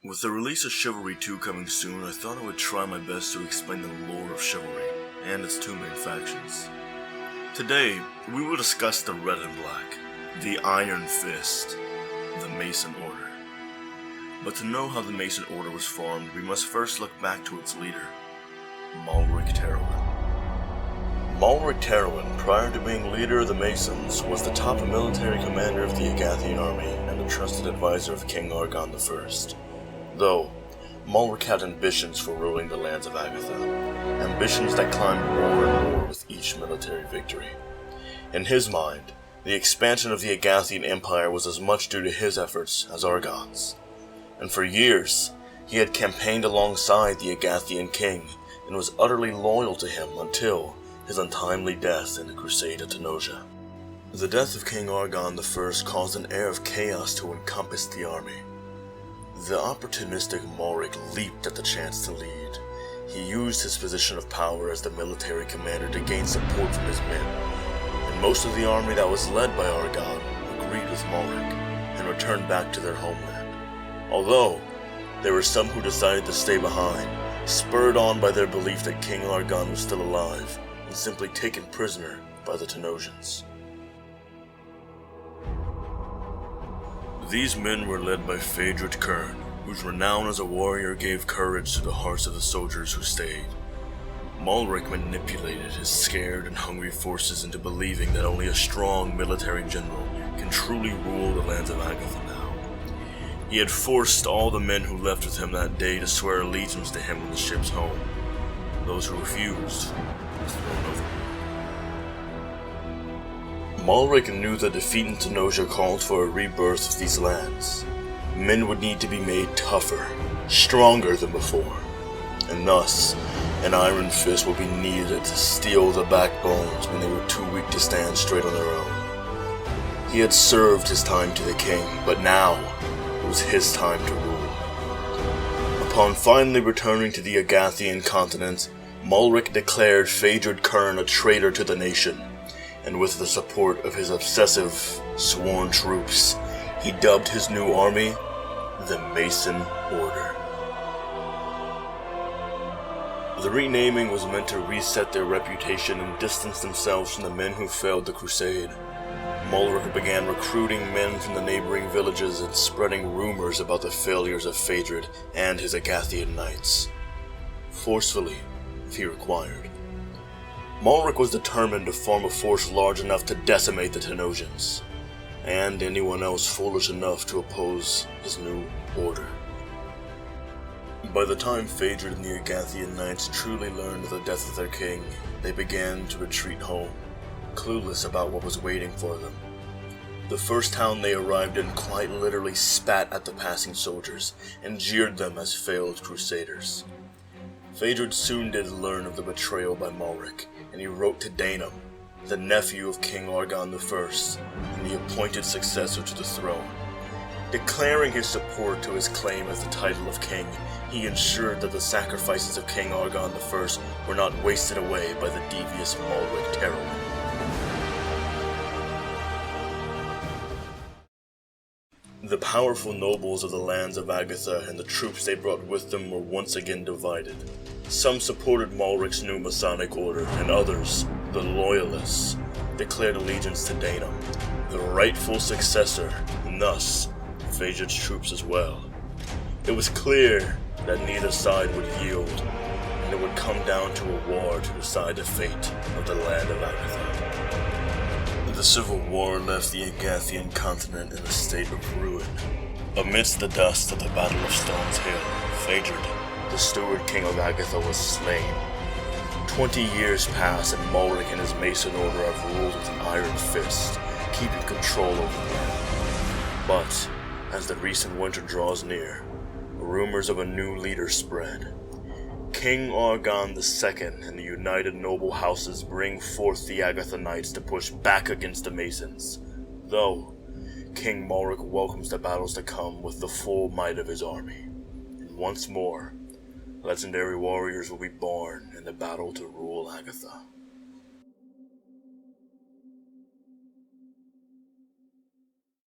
With the release of Chivalry II coming soon, I thought I would try my best to explain the lore of chivalry and its two main factions. Today, we will discuss the Red and Black, the Iron Fist, the Mason Order. But to know how the Mason Order was formed, we must first look back to its leader, Malric Terwin. Malric Terwin, prior to being leader of the Masons, was the top military commander of the Agathian army and a trusted advisor of King Argon I. Though, Malric had ambitions for ruling the lands of Agatha, ambitions that climbed more and more with each military victory. In his mind, the expansion of the Agathian Empire was as much due to his efforts as Argon's. And for years, he had campaigned alongside the Agathian king and was utterly loyal to him until his untimely death in the Crusade of Tenosia. The death of King Argon I caused an air of chaos to encompass the army. The opportunistic Malric leaped at the chance to lead. He used his position of power as the military commander to gain support from his men, and most of the army that was led by Argon agreed with Malric and returned back to their homeland. Although, there were some who decided to stay behind, spurred on by their belief that King Argon was still alive and simply taken prisoner by the Tenosians. These men were led by Phaedrud Kern, whose renown as a warrior gave courage to the hearts of the soldiers who stayed. Malric manipulated his scared and hungry forces into believing that only a strong military general can truly rule the lands of Agatha now. He had forced all the men who left with him that day to swear allegiance to him when the ship's home. Those who refused were thrown overboard. Malric knew that defeat in Tenosia called for a rebirth of these lands. Men would need to be made tougher, stronger than before, and thus, an iron fist would be needed to steel the backbones when they were too weak to stand straight on their own. He had served his time to the king, but now it was his time to rule. Upon finally returning to the Agathian continent, Malric declared Phaedrud Kern a traitor to the nation, and with the support of his obsessive, sworn troops, he dubbed his new army the Mason Order. The renaming was meant to reset their reputation and distance themselves from the men who failed the crusade. Malric began recruiting men from the neighboring villages and spreading rumors about the failures of Phaedrud and his Agathian knights. Forcefully, if he required. Malric was determined to form a force large enough to decimate the Tenosians, and anyone else foolish enough to oppose his new order. By the time Phaedrud and the Agathian knights truly learned of the death of their king, they began to retreat home, clueless about what was waiting for them. The first town they arrived in quite literally spat at the passing soldiers and jeered them as failed crusaders. Phaedrud soon did learn of the betrayal by Malric, and he wrote to Dainum, the nephew of King Argon I, and the appointed successor to the throne. Declaring his support to his claim as the title of king, he ensured that the sacrifices of King Argon I were not wasted away by the devious Malric Terwin. The powerful nobles of the lands of Agatha and the troops they brought with them were once again divided. Some supported Malric's new Masonic order, and others, the Loyalists, declared allegiance to Dainum, the rightful successor, and thus, Phaedrud's troops as well. It was clear that neither side would yield, and it would come down to a war to decide the fate of the land of Agatha. The civil war left the Agathian continent in a state of ruin. Amidst the dust of the Battle of Stone's Hill, Phaedrud, the steward king of Agatha, was slain. 20 years pass, and Malric and his Mason Order have ruled with an iron fist, keeping control over the land. But, as the recent winter draws near, rumors of a new leader spread. King Argon II and the united noble houses bring forth the Agatha Knights to push back against the Masons, though King Malric welcomes the battles to come with the full might of his army. And once more, legendary warriors will be born in the battle to rule Agatha.